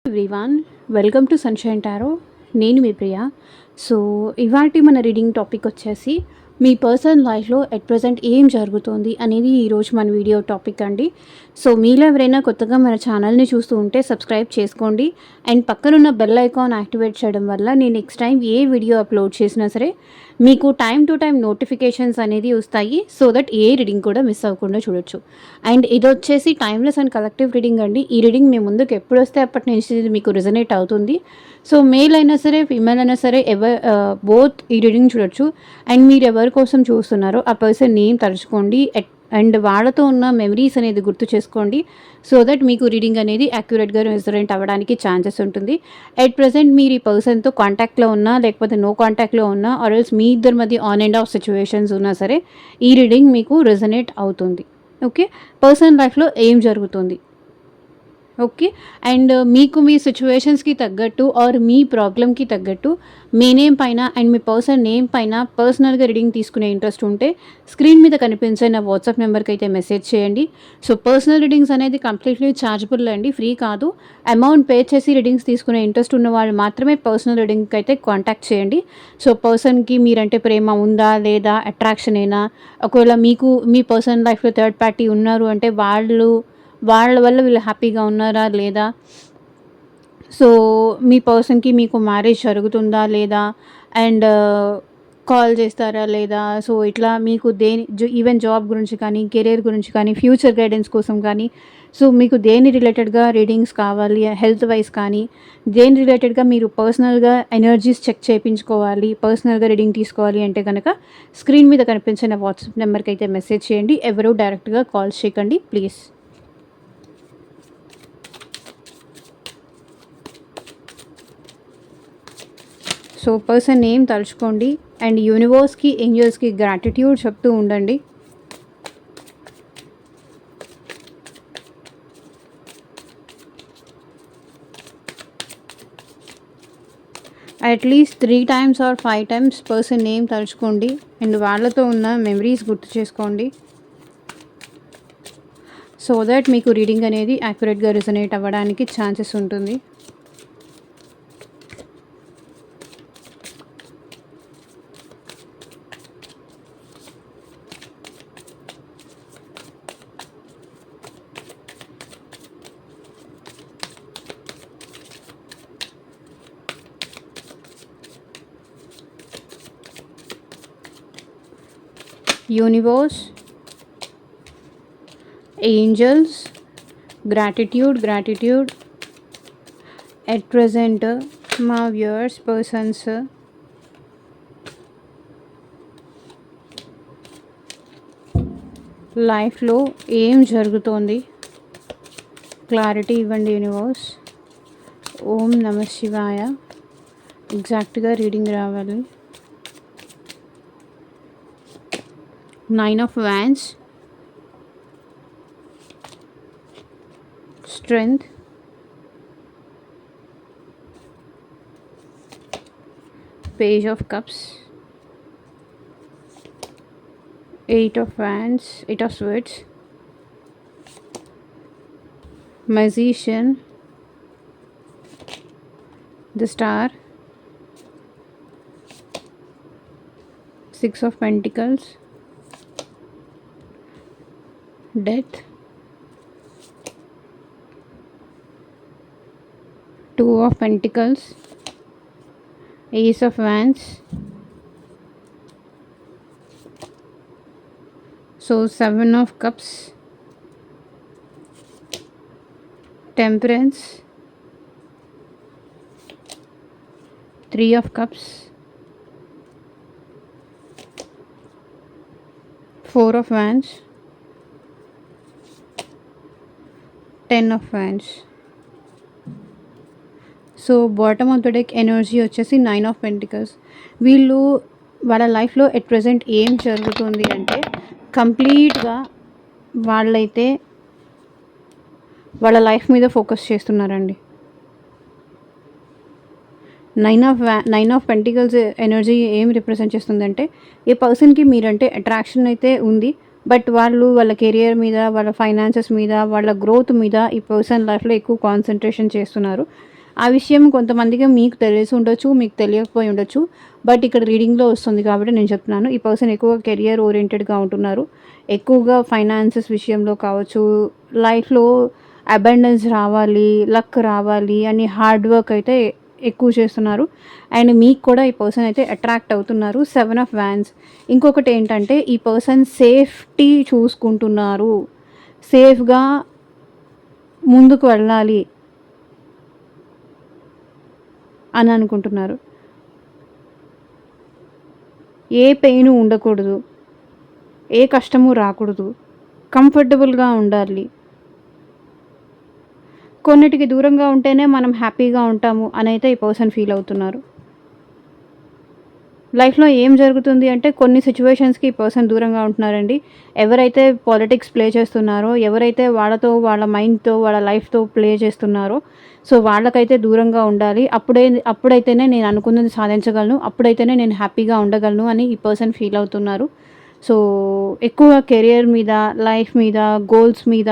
Everyone, welcome to sunshine tarot. నేను మీ ప్రియ. So ఇవాటి మన రీడింగ్ టాపిక్ వచ్చేసి మీ పర్సనల్ లైఫ్లో ఎట్ ప్రజెంట్ ఏం జరుగుతుంది అనేది ఈరోజు మన వీడియో టాపిక్ అండి. సో మీలో ఎవరైనా కొత్తగా మన ఛానల్ని చూస్తూ ఉంటే సబ్స్క్రైబ్ చేసుకోండి అండ్ పక్కనున్న బెల్ ఐకాన్ యాక్టివేట్ చేయడం వల్ల నేను నెక్స్ట్ టైం ఏ వీడియో అప్లోడ్ చేసినా సరే మీకు టైం టు టైం నోటిఫికేషన్స్ అనేది వస్తాయి. సో దట్ ఏ రీడింగ్ కూడా మిస్ అవ్వకుండా చూడొచ్చు. అండ్ ఇది వచ్చేసి టైమ్లెస్ అండ్ కలెక్టివ్ రీడింగ్ అండి. ఈ రీడింగ్ మీ ముందుకు ఎప్పుడు వస్తే అప్పటి నుంచి ఇది మీకు రిజనేట్ అవుతుంది. సో మేల్ అయినా సరే ఫీమేల్ అయినా సరే బోత్ ఈ రీడింగ్ చూడొచ్చు. అండ్ మీరు ఎవరి కోసం చూస్తున్నారో ఆ పర్సన్ నేమ్ తలుచుకోండి అండ్ వాళ్ళతో ఉన్న మెమరీస్ అనేది గుర్తు చేసుకోండి. సో దట్ మీకు రీడింగ్ అనేది యాక్యురేట్గా రెజొనేట్ అవ్వడానికి ఛాన్సెస్ ఉంటుంది. ఎట్ ప్రజెంట్ మీరు ఈ పర్సన్తో కాంటాక్ట్లో ఉన్నా లేకపోతే నో కాంటాక్ట్లో ఉన్నా ఆర్ఎల్స్ మీ ఇద్దరి మధ్య ఆన్ అండ్ ఆఫ్ సిచ్యువేషన్స్ ఉన్నా సరే ఈ రీడింగ్ మీకు రెజొనేట్ అవుతుంది. ఓకే, పర్సనల్ లైఫ్లో ఏం జరుగుతుంది, ఓకే. అండ్ మీకు మీ సిచ్యువేషన్స్కి తగ్గట్టు ఆర్ మీ ప్రాబ్లమ్కి తగ్గట్టు మీ నేమ్ పైన అండ్ మీ పర్సన్ నేమ్ పైన పర్సనల్గా రీడింగ్ తీసుకునే ఇంట్రెస్ట్ ఉంటే స్క్రీన్ మీద కనిపించే నా వాట్సాప్ నెంబర్కి అయితే మెసేజ్ చేయండి. సో పర్సనల్ రీడింగ్స్ అనేది కంప్లీట్లీ ఛార్జబుల్ అండి, ఫ్రీ కాదు. అమౌంట్ పే చేసి రీడింగ్స్ తీసుకునే ఇంట్రెస్ట్ ఉన్న వాళ్ళు మాత్రమే పర్సనల్ రీడింగ్కి అయితే కాంటాక్ట్ చేయండి. సో పర్సన్కి మీరంటే ప్రేమ ఉందా లేదా, అట్రాక్షన్ అయినా, ఒకవేళ మీకు మీ పర్సనల్ లైఫ్లో థర్డ్ పార్టీ ఉన్నారు అంటే వాళ్ళ వల్ల వీళ్ళు హ్యాపీగా ఉన్నారా లేదా, సో మీ పర్సన్కి మీకు మ్యారేజ్ జరుగుతుందా లేదా, అండ్ కాల్ చేస్తారా లేదా, సో ఇట్లా మీకు ఈవెన్ జాబ్ గురించి కానీ కెరీర్ గురించి కానీ ఫ్యూచర్ గైడెన్స్ కోసం కానీ, సో మీకు దేని రిలేటెడ్గా రీడింగ్స్ కావాలి, హెల్త్ వైజ్ కానీ దేని రిలేటెడ్గా మీరు పర్సనల్గా ఎనర్జీస్ చెక్ చేయించుకోవాలి, పర్సనల్గా రీడింగ్ తీసుకోవాలి అంటే కనుక స్క్రీన్ మీద కనిపించిన వాట్సాప్ నెంబర్కి అయితే మెసేజ్ చేయండి. ఎవరు డైరెక్ట్గా కాల్ చేయకండి ప్లీజ్. సో పర్సన్ నేమ్ తలుచుకోండి అండ్ యూనివర్స్కి ఏంజల్స్కి గ్రాటిట్యూడ్ చెప్తూ ఉండండి. At least 3 times or 5 times person name తలుచుకోండి అండ్ వాళ్ళతో ఉన్న మెమరీస్ గుర్తు చేసుకోండి. సో దట్ మీకు రీడింగ్ అనేది యాక్యురేట్గా రిజనేట్ అవ్వడానికి ఛాన్సెస్ ఉంటుంది. Universe, angels, gratitude at present మా వ్యూవర్స్ పర్సన్స్ లైఫ్లో ఏం జరుగుతోంది క్లారిటీ ఇవ్వండి యూనివర్స్. ఓం నమ శివాయ. ఎగ్జాక్ట్గా రీడింగ్ రావాలి. 9 of Wands, Strength, Page of Cups, 8 of Wands, 8 of Swords, Magician, the Star, 6 of Pentacles, Death, 2 of Pentacles, Ace of Wands, so 7 of Cups, Temperance, 3 of Cups, 4 of Wands, 10 of Wands. So bottom of the deck energy వచ్చేసి 9 of Pentacles. వీళ్ళు వాళ్ళ లైఫ్లో at present ఏం జరుగుతుంది అంటే కంప్లీట్గా వాళ్ళైతే వాళ్ళ లైఫ్ మీద ఫోకస్ చేస్తున్నారండి. 9 of Pentacles ఎనర్జీ ఏం రిప్రజెంట్ చేస్తుందంటే ఈ పర్సన్కి మీరంటే అట్రాక్షన్ అయితే ఉంది, బట్ వాళ్ళు వాళ్ళ కెరియర్ మీద, వాళ్ళ ఫైనాన్సెస్ మీద, వాళ్ళ గ్రోత్ మీద ఈ పర్సన్ లైఫ్లో ఎక్కువ కాన్సన్ట్రేషన్ చేస్తున్నారు. ఆ విషయం కొంతమందికి మీకు తెలిసి ఉండొచ్చు, మీకు తెలియకపోయి ఉండొచ్చు. బట్ ఇక్కడ రీడింగ్‌లో వస్తుంది కాబట్టి నేను చెప్తున్నాను. ఈ పర్సన్ ఎక్కువగా కెరియర్ ఓరియెంటెడ్‌గా ఉంటున్నారు. ఎక్కువగా ఫైనాన్సెస్ విషయంలో కావచ్చు, లైఫ్‌లో అబండెన్స్ రావాలి, లక్ రావాలి అని హార్డ్ వర్క్ అయితే ఎక్కువ చేస్తున్నారు. అండ్ మీకు కూడా ఈ పర్సన్ అయితే అట్రాక్ట్ అవుతున్నారు. 7 ఆఫ్ వ్యాన్స్. ఇంకొకటి ఏంటంటే ఈ పర్సన్ సేఫ్టీ చూసుకుంటున్నారు. సేఫ్‌గా ముందుకు వెళ్ళాలి అని అనుకుంటున్నారు. ఏ పెయిను ఉండకూడదు, ఏ కష్టము రాకూడదు, కంఫర్టబుల్గా ఉండాలి. కొన్నిటికి దూరంగా ఉంటేనే మనం హ్యాపీగా ఉంటాము అని అయితే ఈ పర్సన్ ఫీల్ అవుతున్నారు. లైఫ్‌లో ఏం జరుగుతుంది అంటే కొన్ని సిట్యుయేషన్స్‌కి ఈ పర్సన్ దూరంగా ఉంటున్నారండి. ఎవరైతే పాలిటిక్స్ ప్లే చేస్తున్నారో, ఎవరైతే వాళ్ళతో, వాళ్ళ మైండ్‌తో, వాళ్ళ లైఫ్‌తో ప్లే చేస్తున్నారో, సో, వాళ్ళకైతే దూరంగా ఉండాలి. అప్పుడైతేనే నేను అనుకున్నది సాధించగలను. అప్పుడైతేనే నేను హ్యాపీగా ఉండగలను అని ఈ పర్సన్ ఫీల్ అవుతున్నారు. సో, ఎక్కువగా కెరియర్ మీద, లైఫ్ మీద, గోల్స్ మీద,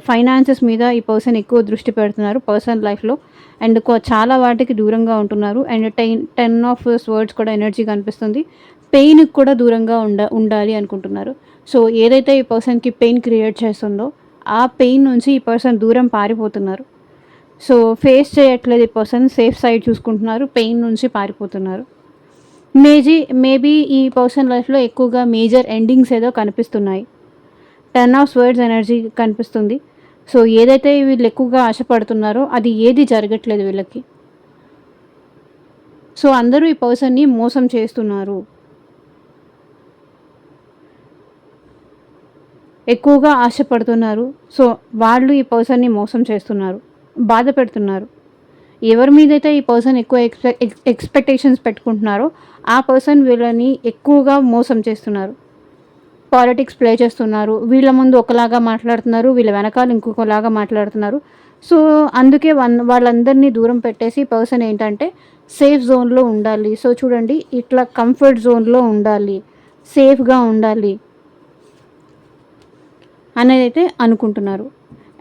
ఫైనాన్సెస్ మీద ఈ పర్సన్ ఎక్కువ దృష్టి పెడుతున్నారు పర్సనల్ లైఫ్‌లో. అండ్ చాలా వాటికి దూరంగా ఉంటున్నారు. అండ్ 10 ఆఫ్ స్వర్డ్స్ కూడా ఎనర్జీ కనిపిస్తుంది. పెయిన్‌కి కూడా దూరంగా ఉండాలి అనుకుంటున్నారు. సో, ఏదైతే ఈ పర్సన్‌కి పెయిన్ క్రియేట్ చేస్తుందో, ఆ పెయిన్ నుంచి ఈ పర్సన్ దూరం పారిపోతున్నారు. సో, ఫేస్ చేయట్లేదు ఈ పర్సన్. సేఫ్ సైడ్ చూసుకుంటున్నారు. పెయిన్ నుంచి పారిపోతున్నారు. మేబీ ఈ పర్సన్ లైఫ్‌లో ఎక్కువగా మేజర్ ఎండింగ్స్ ఏదో కనిపిస్తున్నాయి. 10 ఆఫ్ స్వర్డ్స్ ఎనర్జీ కనిపిస్తుంది. సో, ఏదైతే వీళ్ళు ఎక్కువగా ఆశపడుతున్నారో అది ఏది జరగట్లేదు వీళ్ళకి. సో, అందరూ ఈ పర్సన్‌ని మోసం చేస్తున్నారు. ఎక్కువగా ఆశపడుతున్నారు. సో, వాళ్ళు ఈ పర్సన్‌ని మోసం చేస్తున్నారు. బాధ పెడుతున్నారు. ఎవరి మీదైతే ఈ పర్సన్ ఎక్కువ ఎక్స్‌పెక్టేషన్స్ పెట్టుకుంటున్నారో, ఆ పర్సన్ వీళ్ళని ఎక్కువగా మోసం చేస్తున్నారు. పాలిటిక్స్ ప్లే చేస్తున్నారు. వీళ్ళ ముందు ఒకలాగా మాట్లాడుతున్నారు. వీళ్ళ వెనకాల ఇంకొకలాగా మాట్లాడుతున్నారు. సో, అందుకే వాళ్ళందరినీ దూరం పెట్టేసి పర్సన్ ఏంటంటే సేఫ్ జోన్‌లో ఉండాలి. సో, చూడండి ఇట్లా కంఫర్ట్ జోన్‌లో ఉండాలి. సేఫ్‌గా ఉండాలి అనేదైతే అనుకుంటున్నారు.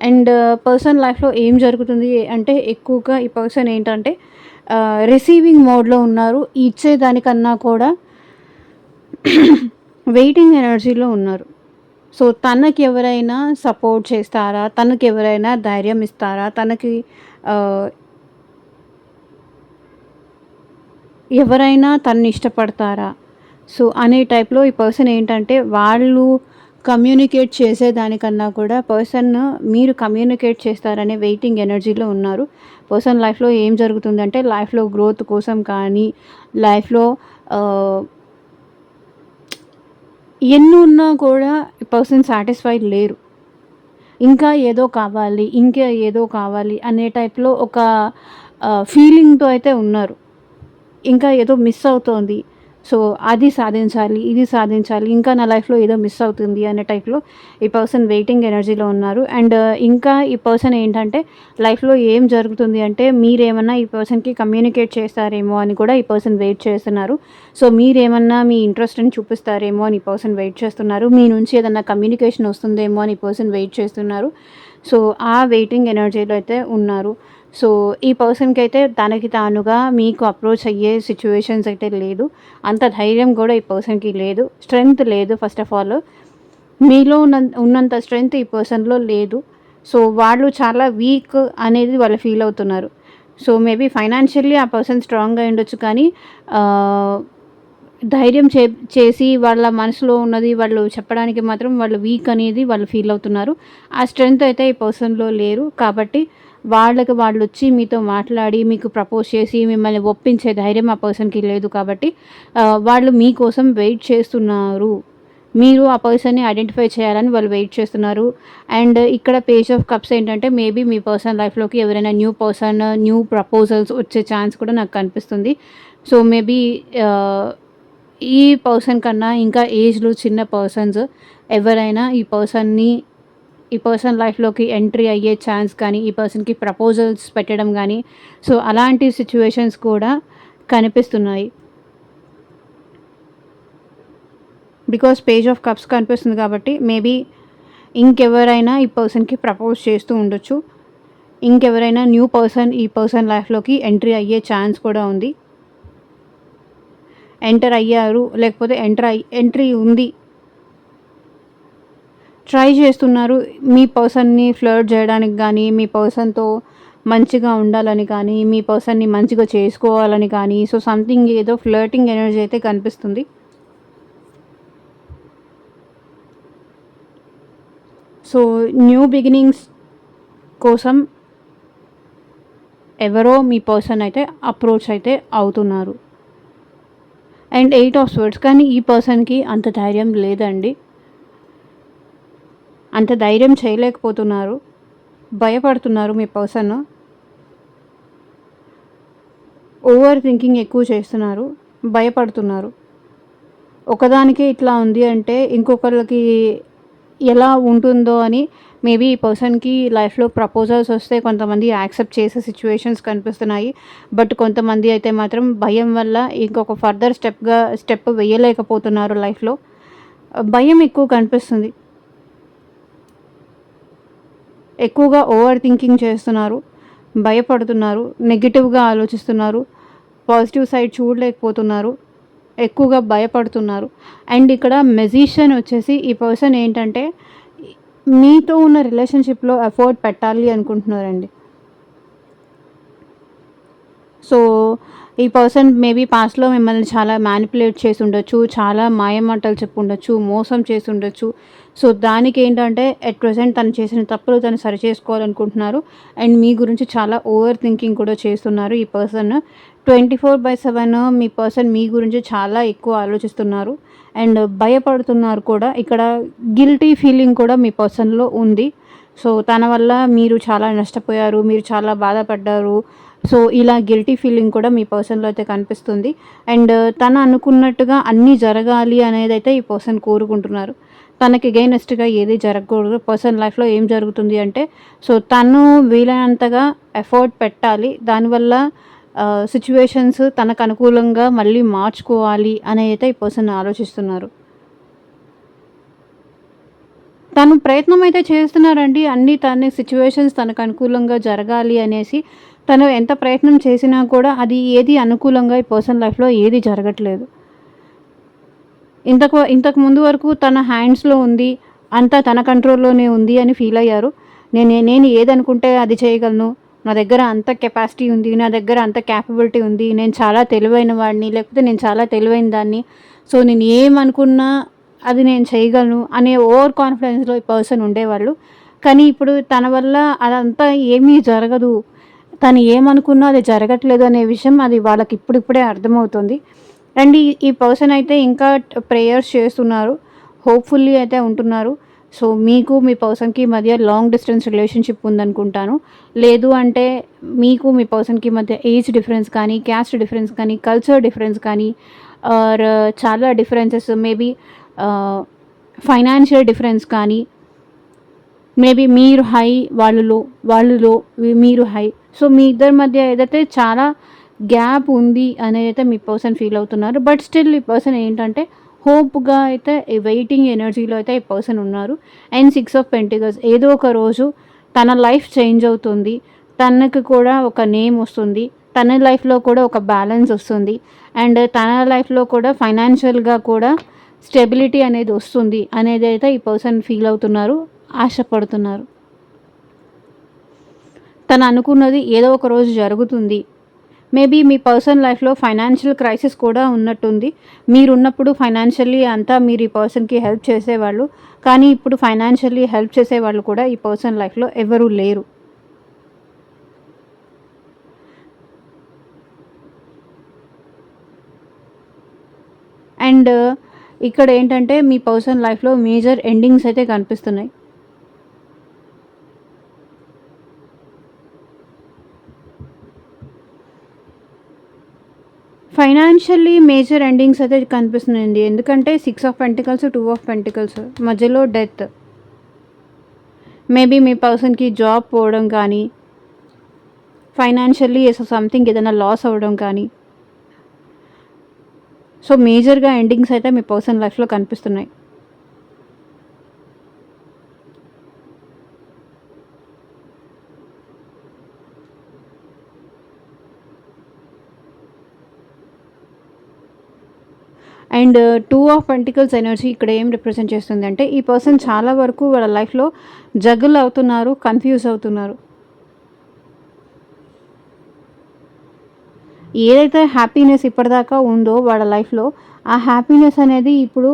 అండ్ పర్సన్ లైఫ్‌లో ఏం జరుగుతుంది అంటే ఎక్కువగా ఈ పర్సన్ ఏంటంటే రిసీవింగ్ మోడ్‌లో ఉన్నారు. ఇచ్చేదానికన్నా కూడా వెయిటింగ్ ఎనర్జీలో ఉన్నారు. సో, తనకెవరైనా సపోర్ట్ చేస్తారా? తనకెవరైనా ధైర్యం ఇస్తారా? తనకి ఆహ్, ఎవరైనా తనని ఇష్టపడతారా? సో, అనే టైప్‌లో ఈ పర్సన్ ఏంటంటే వాళ్ళు కమ్యూనికేట్ చేసేదానికన్నా కూడా మీరు కమ్యూనికేట్ చేస్తారనే వెయిటింగ్ ఎనర్జీలో ఉన్నారు. పర్సన్ లైఫ్‌లో ఏం జరుగుతుందంటే లైఫ్‌లో గ్రోత్ కోసం కానీ, లైఫ్‌లో ఆహ్, ఎన్నున్నా కూడా ఈ పర్సన్ సాటిస్ఫైడ్ లేరు. ఇంకా ఏదో కావాలి, ఇంకా ఏదో కావాలి అనే టైప్‌లో ఒక ఫీలింగ్‌తో అయితే ఉన్నారు. ఇంకా ఏదో మిస్ అవుతోంది. సో, అది సాధించాలి, ఇది సాధించాలి, ఇంకా నా లైఫ్‌లో ఏదో మిస్ అవుతుంది అనే టైప్‌లో ఈ పర్సన్ వెయిటింగ్ ఎనర్జీలో ఉన్నారు. అండ్ ఇంకా ఈ పర్సన్ ఏంటంటే లైఫ్‌లో ఏం జరుగుతుంది అంటే మీరేమన్నా ఈ పర్సన్‌కి కమ్యూనికేట్ చేస్తారేమో అని కూడా ఈ పర్సన్ వెయిట్ చేస్తున్నారు. సో, మీరేమన్నా మీ ఇంట్రెస్ట్‌ని చూపిస్తారేమో అని ఈ పర్సన్ వెయిట్ చేస్తున్నారు. మీ నుంచి ఏదన్నా కమ్యూనికేషన్ వస్తుందేమో అని ఈ పర్సన్ వెయిట్ చేస్తున్నారు. సో, ఆ వెయిటింగ్ ఎనర్జీలో అయితే ఉన్నారు. సో, ఈ పర్సన్‌కైతే తనకి తానుగా మీకు అప్రోచ్ అయ్యే సిట్యుయేషన్స్ అయితే లేదు. అంత ధైర్యం కూడా ఈ పర్సన్‌కి లేదు. స్ట్రెంగ్త్ లేదు ఫస్ట్ ఆఫ్ ఆల్. మీలో ఉన్నంత స్ట్రెంగ్త్ ఈ పర్సన్‌లో లేదు. సో, వాళ్ళు చాలా వీక్ అనేది వాళ్ళు ఫీల్ అవుతున్నారు. సో, మేబీ ఫైనాన్షియల్లీ ఆ పర్సన్ స్ట్రాంగ్‌గా అయ్యుండొచ్చు కానీ ఆహ్, ధైర్యం చేసి వాళ్ళ మనసులో ఉన్నది వాళ్ళు చెప్పడానికి మాత్రం వాళ్ళు వీక్ అనేది వాళ్ళు ఫీల్ అవుతున్నారు. ఆ స్ట్రెంగ్త్ అయితే ఈ పర్సన్‌లో లేరు. కాబట్టి వాళ్ళొచ్చి మీతో మాట్లాడి, మీకు ప్రపోజ్ చేసి, మిమ్మల్ని ఒప్పించే ధైర్యం ఆ పర్సన్‌కి లేదు కాబట్టి వాళ్ళు మీకోసం వెయిట్ చేస్తున్నారు. మీరు ఆ పర్సన్‌ని ఐడెంటిఫై చేయాలని వాళ్ళు వెయిట్ చేస్తున్నారు. అండ్ ఇక్కడ పేజ్ ఆఫ్ కప్స్ ఏంటంటే మేబీ మీ పర్సనల్ లైఫ్‌లోకి ఎవరైనా న్యూ ప్రపోజల్స్ వచ్చే ఛాన్స్ కూడా నాకు కనిపిస్తుంది. సో, మేబీ ఆహ్, ఈ పర్సన్ కన్నా ఇంకా ఏజ్‌లో చిన్న పర్సన్స్ ఎవరైనా ఈ పర్సన్ లైఫ్‌లోకి ఎంట్రీ అయ్యే ఛాన్స్ కానీ, ఈ పర్సన్‌కి ప్రపోజల్స్ పెట్టడం గానీ, సో, అలాంటి సిట్యుయేషన్స్ కూడా కనిపిస్తున్నాయి. బికాజ్ పేజ్ ఆఫ్ కప్స్ కనిపిస్తుంది కాబట్టి మేబీ ఇంకెవరైనా ఈ పర్సన్‌కి ప్రపోజ్ చేస్తూ ఉండొచ్చు. ఇంకెవరైనా న్యూ పర్సన్ ఈ పర్సన్ లైఫ్లోకి ఎంట్రీ అయ్యే ఛాన్స్ కూడా ఉంది. ఎంటర్ అయ్యారు, లేకపోతే ఎంట్రీ ఉంది, ట్రై చేస్తున్నారు మీ పర్సన్ని ఫ్లర్ట్ చేయడానికి కానీ, మీ పర్సన్తో మంచిగా ఉండాలని కానీ, మీ పర్సన్ని మంచిగా చేసుకోవాలని కానీ. సో సంథింగ్ ఏదో ఫ్లర్టింగ్ ఎనర్జీ అయితే కనిపిస్తుంది. సో న్యూ బిగినింగ్స్ కోసం ఎవరో మీ పర్సన్ అయితే అప్రోచ్ అయితే అవుతున్నారు. అండ్ 8 ఆఫ్ స్వర్డ్స్, కానీ ఈ పర్సన్కి అంత ధైర్యం లేదండి, అంత ధైర్యం చేయలేకపోతున్నారు, భయపడుతున్నారు మీ పర్సన్. ఓవర్ థింకింగ్ ఎక్కువ చేస్తున్నారు, భయపడుతున్నారు. ఒకదానికే ఇట్లా ఉంది అంటే ఇంకొకరికి ఎలా ఉంటుందో అని. మేబీ ఈ పర్సన్కి లైఫ్లో ప్రపోజల్స్ వస్తే కొంతమంది యాక్సెప్ట్ చేసే సిచ్యువేషన్స్ కనిపిస్తున్నాయి. బట్ కొంతమంది అయితే మాత్రం భయం వల్ల ఇంకొక ఫర్దర్ స్టెప్ వేయలేకపోతున్నారు లైఫ్లో. భయం ఎక్కువ కనిపిస్తుంది, ఎక్కువగా ఓవర్ థింకింగ్ చేస్తున్నారు, భయపడుతున్నారు, నెగిటివ్గా ఆలోచిస్తున్నారు, పాజిటివ్ సైడ్ చూడలేకపోతున్నారు, ఎక్కువగా భయపడుతున్నారు. అండ్ ఇక్కడ మెజిషియన్ వచ్చేసి ఈ పర్సన్ ఏంటంటే మీతో ఉన్న రిలేషన్షిప్లో ఎఫర్ట్ పెట్టాలి అనుకుంటున్నారండి. సో ఈ పర్సన్ మేబీ పాస్ట్లో మిమ్మల్ని చాలా మ్యానిపులేట్ చేసి ఉండొచ్చు, చాలా మాయమాటలు చెప్పి ఉండొచ్చు, మోసం చేసి ఉండొచ్చు. సో దానికి ఏంటంటే ఎట్ ప్రెజెంట్ తను చేసిన తప్పులు తను సరి చేసుకోవాలనుకుంటున్నారు. అండ్ మీ గురించి చాలా ఓవర్ థింకింగ్ కూడా చేస్తున్నారు ఈ పర్సన్. 24/7 మీ పర్సన్ మీ గురించి చాలా ఎక్కువ ఆలోచిస్తున్నారు అండ్ భయపడుతున్నారు కూడా. ఇక్కడ గిల్టీ ఫీలింగ్ కూడా మీ పర్సన్లో ఉంది. సో తన వల్ల మీరు చాలా నష్టపోయారు, మీరు చాలా బాధపడ్డారు. సో ఇలా గిల్టీ ఫీలింగ్ కూడా మీ పర్సన్లో అయితే కనిపిస్తుంది. అండ్ తను అనుకున్నట్టుగా అన్నీ జరగాలి అనేది అయితే ఈ పర్సన్ కోరుకుంటున్నారు. తనకి ఎగైనెస్ట్గా ఏది జరగకూడదు. పర్సన్ లైఫ్లో ఏం జరుగుతుంది అంటే సో తను వీలైనంతగా ఎఫర్ట్ పెట్టాలి, దానివల్ల సిచ్యువేషన్స్ తనకు అనుకూలంగా మళ్ళీ మార్చుకోవాలి అని అయితే ఈ పర్సన్ ఆలోచిస్తున్నారు. తను ప్రయత్నం అయితే చేస్తున్నారండి, అన్నీ తన సిచ్యువేషన్స్ తనకు అనుకూలంగా జరగాలి అనేసి. తను ఎంత ప్రయత్నం చేసినా కూడా అది ఏది అనుకూలంగా ఈ పర్సన్ లైఫ్లో ఏది జరగట్లేదు. ఇంతకు ముందు వరకు తన హ్యాండ్స్లో ఉంది, అంతా తన కంట్రోల్లోనే ఉంది అని ఫీల్ అయ్యారు. నేను ఏదనుకుంటే అది చేయగలను, నా దగ్గర అంత కెపాసిటీ ఉంది, నా దగ్గర అంత క్యాపబిలిటీ ఉంది, నేను చాలా తెలివైన వాడిని, లేకపోతే నేను చాలా తెలివైన దాన్ని, సో నేను ఏమనుకున్నా అది నేను చేయగలను అనే ఓవర్ కాన్ఫిడెన్స్లో ఈ పర్సన్ ఉండేవాళ్ళు. కానీ ఇప్పుడు తన వల్ల అదంతా ఏమీ జరగదు, తను ఏమనుకున్నా అది జరగట్లేదు అనే విషయం అది వాళ్ళకి ఇప్పుడిప్పుడే అర్థమవుతుంది. అండ్ ఈ పర్సన్ అయితే ఇంకా ప్రేయర్స్ చేస్తున్నారు, హోప్ఫుల్లీ అయితే ఉంటున్నారు. సో మీకు మీ పర్సన్కి మధ్య లాంగ్ డిస్టెన్స్ రిలేషన్షిప్ ఉందనుకుంటాను. లేదు అంటే మీకు మీ పర్సన్కి మధ్య ఏజ్ డిఫరెన్స్ కానీ, క్యాస్ట్ డిఫరెన్స్ కానీ, కల్చర్ డిఫరెన్స్ కానీ, ఆర్ చాలా డిఫరెన్సెస్, మేబీ ఫైనాన్షియల్ డిఫరెన్స్ కానీ, మేబీ మీరు హై వాళ్ళు మీరు హై. సో మీ ఇద్దరి మధ్య ఏదైతే చాలా గ్యాప్ ఉంది అనేది అయితే మీ పర్సన్ ఫీల్ అవుతున్నారు. బట్ స్టిల్ ఈ పర్సన్ ఏంటంటే హోప్గా అయితే వెయిటింగ్ ఎనర్జీలో అయితే ఈ పర్సన్ ఉన్నారు. అండ్ 6 ఆఫ్ పెంటికల్స్, ఏదో ఒక రోజు తన లైఫ్ చేంజ్ అవుతుంది, తనకు కూడా ఒక నేమ్ వస్తుంది, తన లైఫ్లో కూడా ఒక బ్యాలెన్స్ వస్తుంది, అండ్ తన లైఫ్లో కూడా ఫైనాన్షియల్గా కూడా స్టెబిలిటీ అనేది వస్తుంది అనేది అయితే ఈ పర్సన్ ఫీల్ అవుతున్నారు, ఆశపడుతున్నారు. తను అనుకున్నది ఏదో ఒక రోజు జరుగుతుంది. మేబీ మీ పర్సన్ లైఫ్లో ఫైనాన్షియల్ క్రైసిస్ కూడా ఉన్నట్టుంది. మీరున్నప్పుడు ఫైనాన్షియల్లీ అంతా మీరు ఈ పర్సన్కి హెల్ప్ చేసేవాళ్ళు, కానీ ఇప్పుడు ఫైనాన్షియల్లీ హెల్ప్ చేసేవాళ్ళు కూడా ఈ పర్సన్ లైఫ్లో ఎవరూ లేరు. అండ్ ఇక్కడ ఏంటంటే మీ పర్సన్ లైఫ్లో మేజర్ ఎండింగ్స్ అయితే కనిపిస్తున్నాయి. ఫైనాన్షియల్లీ మేజర్ ఎండింగ్స్ అయితే కనిపిస్తున్నాయండి. ఎందుకంటే 6 ఆఫ్ పెంటికల్స్, 2 ఆఫ్ పెంటికల్స్, మధ్యలో డెత్. మేబీ మీ పర్సన్కి జాబ్ పోవడం కానీ, ఫైనాన్షియల్లీ సంథింగ్ ఏదైనా లాస్ అవ్వడం కానీ. సో మేజర్గా ఎండింగ్స్ అయితే మీ పర్సన్ లైఫ్లో కనిపిస్తున్నాయి. అండ్ 2 ఆఫ్ పెంటికల్స్ ఎనర్జీ ఇక్కడ ఏం రిప్రజెంట్ చేస్తుంది అంటే ఈ పర్సన్ చాలా వరకు వాళ్ళ లైఫ్లో జగ్గులు అవుతున్నారు, కన్ఫ్యూజ్ అవుతున్నారు. ఏదైతే హ్యాపీనెస్ ఇప్పటిదాకా ఉందో వాళ్ళ లైఫ్లో ఆ హ్యాపీనెస్ అనేది ఇప్పుడు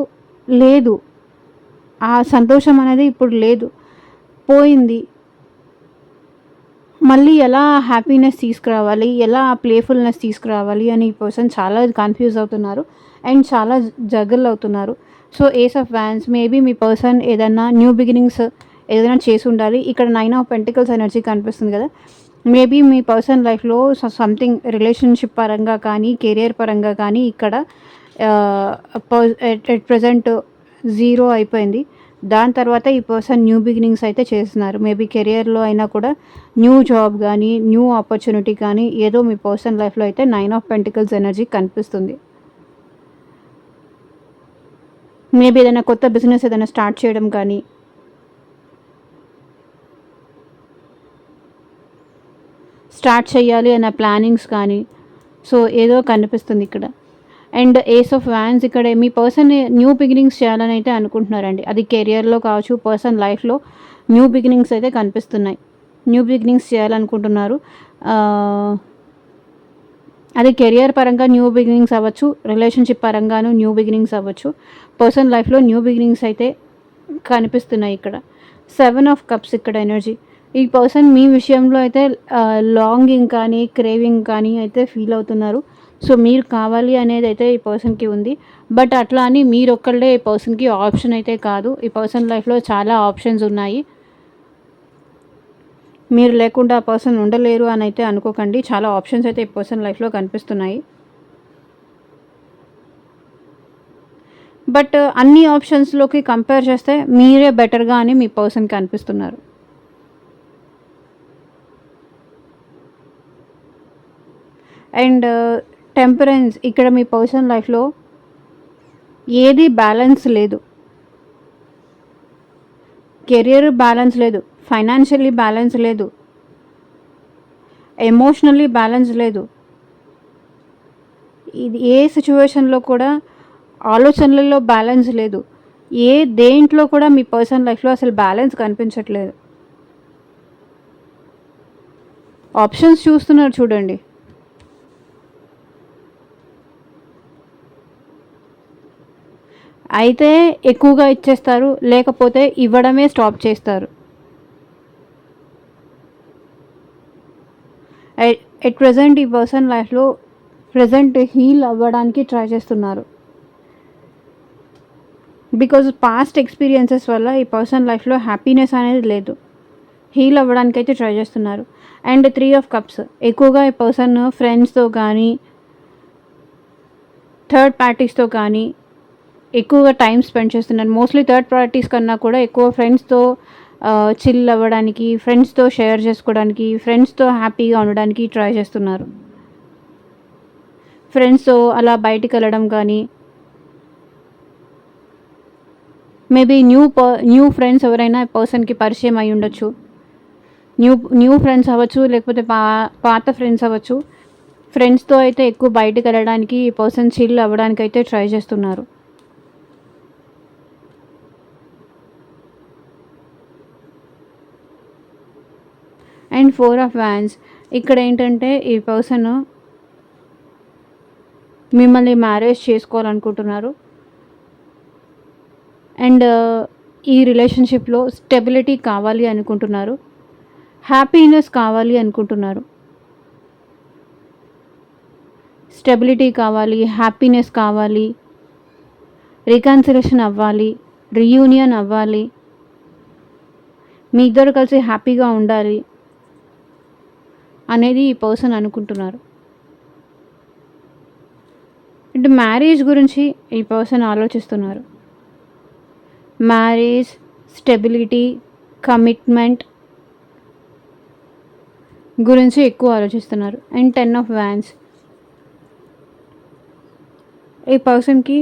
లేదు, ఆ సంతోషం అనేది ఇప్పుడు లేదు, పోయింది. మళ్ళీ ఎలా హ్యాపీనెస్ తీసుకురావాలి, ఎలా ప్లేఫుల్నెస్ తీసుకురావాలి అని ఈ పర్సన్ చాలా కన్ఫ్యూజ్ అవుతున్నారు అండ్ చాలా జగల్ అవుతున్నారు. So ace of wands maybe మీ పర్సన్ ఏదైనా న్యూ బిగినింగ్స్ ఏదైనా చేసి ఉండాలి. ఇక్కడ 9 ఆఫ్ పెంటికల్స్ ఎనర్జీ కనిపిస్తుంది కదా, మేబీ మీ పర్సన్ లైఫ్లో సంథింగ్ రిలేషన్షిప్ పరంగా కానీ కెరియర్ పరంగా కానీ ఇక్కడ ఎట్ ప్రజెంట్ జీరో అయిపోయింది. దాని తర్వాత ఈ పర్సన్ న్యూ బిగినింగ్స్ అయితే చేస్తున్నారు. మేబీ కెరియర్లో అయినా కూడా న్యూ జాబ్ కానీ న్యూ ఆపర్చునిటీ కానీ ఏదో మీ పర్సన్ లైఫ్లో అయితే 9 ఆఫ్ పెంటికల్స్ ఎనర్జీ కనిపిస్తుంది. మేబీ ఏదైనా కొత్త బిజినెస్ ఏదైనా స్టార్ట్ చేయడం కానీ స్టార్ట్ చేయాలి అన్న ప్లానింగ్స్ కానీ సో ఏదో కనిపిస్తుంది ఇక్కడ. అండ్ ఏస్ ఆఫ్ వ్యాన్స్ ఇక్కడ మీ పర్సన్ న్యూ బిగినింగ్స్ చేయాలని అయితే అనుకుంటున్నారండి. అది కెరియర్లో కావచ్చు, పర్సన్ లైఫ్లో న్యూ బిగినింగ్స్ అయితే కనిపిస్తున్నాయి. న్యూ బిగినింగ్స్ చేయాలనుకుంటున్నారు. అది కెరియర్ పరంగా న్యూ బిగినింగ్స్ అవ్వచ్చు, రిలేషన్షిప్ పరంగాను న్యూ బిగినింగ్స్ అవ్వచ్చు. పర్సన్ లైఫ్లో న్యూ బిగినింగ్స్ అయితే కనిపిస్తున్నాయి ఇక్కడ. 7 ఆఫ్ కప్స్ ఇక్కడ ఎనర్జీ. ఈ పర్సన్ మీ విషయంలో అయితే లాంగింగ్ కానీ క్రేవింగ్ కానీ అయితే ఫీల్ అవుతున్నారు. సో మీరు కావాలి అనేది అయితే ఈ పర్సన్కి ఉంది. బట్ అట్లా అని మీరు ఒక్కళ్ళే ఈ పర్సన్కి ఆప్షన్ అయితే కాదు. ఈ పర్సన్ లైఫ్లో చాలా ఆప్షన్స్ ఉన్నాయి. మీరు లేకుండా ఆ పర్సన్ ఉండలేరు అని అయితే అనుకోకండి. చాలా ఆప్షన్స్ అయితే ఈ పర్సన్ లైఫ్లో కనిపిస్తున్నాయి. బట్ అన్ని ఆప్షన్స్లోకి కంపేర్ చేస్తే మీరే బెటర్గా అని మీ పర్సన్కి అనిపిస్తున్నారు. అండ్ టెంపరెన్స్ ఇక్కడ మీ పర్సన్ లైఫ్లో ఏది బ్యాలెన్స్ లేదు. కెరియర్ బ్యాలెన్స్ లేదు, ఫైనాన్షియల్లీ బ్యాలెన్స్ లేదు, ఎమోషనల్లీ బ్యాలెన్స్ లేదు. ఇది ఏ సిచ్యువేషన్లో కూడా ఆలోచనలలో బ్యాలెన్స్ లేదు. ఏ దేంట్లో కూడా మీ పర్సన్ లైఫ్లో అసలు బ్యాలెన్స్ కనిపించట్లేదు. ఆప్షన్స్ చూస్తున్నారు చూడండి. అయితే ఎక్కువగా ఇచ్చేస్తారు, లేకపోతే ఇవ్వడమే స్టాప్ చేస్తారు. ఎట్ ప్రజెంట్ ఈ పర్సన్ లైఫ్లో ప్రజెంట్ హీల్ అవ్వడానికి ట్రై చేస్తున్నారు. బికాజ్ పాస్ట్ ఎక్స్పీరియన్సెస్ వల్ల ఈ పర్సన్ లైఫ్లో హ్యాపీనెస్ అనేది లేదు. హీల్ అవ్వడానికి అయితే ట్రై చేస్తున్నారు. అండ్ 3 ఆఫ్ కప్స్ ఎక్కువగా ఈ పర్సన్ ఫ్రెండ్స్తో కానీ థర్డ్ పార్టీస్తో కానీ ఎక్కువగా టైం స్పెండ్ చేస్తున్నారు. మోస్ట్లీ థర్డ్ పార్టీస్ కన్నా కూడా ఎక్కువ ఫ్రెండ్స్తో చిల్ అవ్వడానికి, ఫ్రెండ్స్తో షేర్ చేసుకోవడానికి, ఫ్రెండ్స్తో హ్యాపీగా ఉండడానికి ట్రై చేస్తున్నారు. ఫ్రెండ్స్తో అలా బయటికి వెళ్ళడం కానీ, మేబీ న్యూ ఫ్రెండ్స్ ఎవరైనా పర్సన్కి పరిచయం అయి ఉండొచ్చు. న్యూ ఫ్రెండ్స్ అవ్వచ్చు, లేకపోతే పాత ఫ్రెండ్స్ అవ్వచ్చు. ఫ్రెండ్స్తో అయితే ఎక్కువ బయటకు వెళ్ళడానికి ఈ పర్సన్ చిల్ అవ్వడానికి అయితే ట్రై చేస్తున్నారు. అండ్ 4 ఆఫ్ వ్యాన్స్ ఇక్కడ ఏంటంటే ఈ పర్సన్ మిమ్మల్ని మ్యారేజ్ చేసుకోవాలనుకుంటున్నారు. అండ్ ఈ రిలేషన్షిప్లో స్టెబిలిటీ కావాలి అనుకుంటున్నారు, హ్యాపీనెస్ కావాలి అనుకుంటున్నారు. స్టెబిలిటీ కావాలి, హ్యాపీనెస్ కావాలి, రికన్సిలేషన్ అవ్వాలి, రీయూనియన్ అవ్వాలి, మీ ఇద్దరు కలిసి హ్యాపీగా ఉండాలి అనేది ఈ పర్సన్ అనుకుంటున్నారు. అంటే మ్యారేజ్ గురించి ఈ పర్సన్ ఆలోచిస్తున్నారు. మ్యారేజ్, స్టెబిలిటీ, కమిట్మెంట్ గురించి ఎక్కువ ఆలోచిస్తున్నారు. అండ్ 10 ఆఫ్ వ్యాన్స్ ఈ పర్సన్కి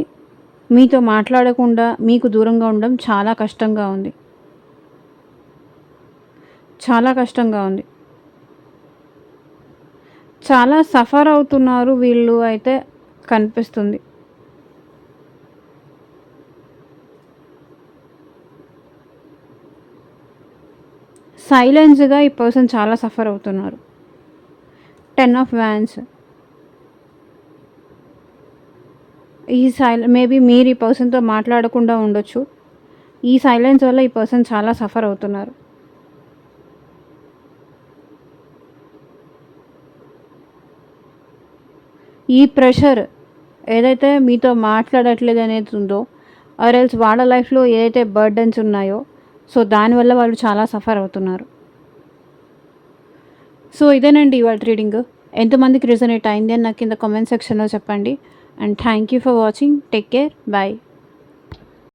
మీతో మాట్లాడకుండా మీకు దూరంగా ఉండడం చాలా కష్టంగా ఉంది. చాలా కష్టంగా ఉంది. చాలా సఫర్ అవుతున్నారు వీళ్ళు అయితే కనిపిస్తుంది. సైలెన్స్గా ఈ పర్సన్ చాలా సఫర్ అవుతున్నారు. 10 ఆఫ్ వ్యాన్స్. ఈ మేబీ మీరు ఈ పర్సన్తో మాట్లాడకుండా ఉండొచ్చు. ఈ సైలెన్స్ వల్ల ఈ పర్సన్ చాలా సఫర్ అవుతున్నారు. ఈ ప్రెషర్ ఏదైతే మీతో మాట్లాడట్లేదు అనేది ఉందో, ఆర్ ఎల్స్ వాళ్ళ లైఫ్లో ఏదైతే బర్డన్స్ ఉన్నాయో, సో దానివల్ల వాళ్ళు చాలా సఫర్ అవుతున్నారు. సో ఇదేనండి ఇవాళ రీడింగ్. ఎంతమందికి రిజనేట్ అయింది అని నాకు కింద కామెంట్ సెక్షన్లో చెప్పండి. And thank you for watching. Take care. Bye.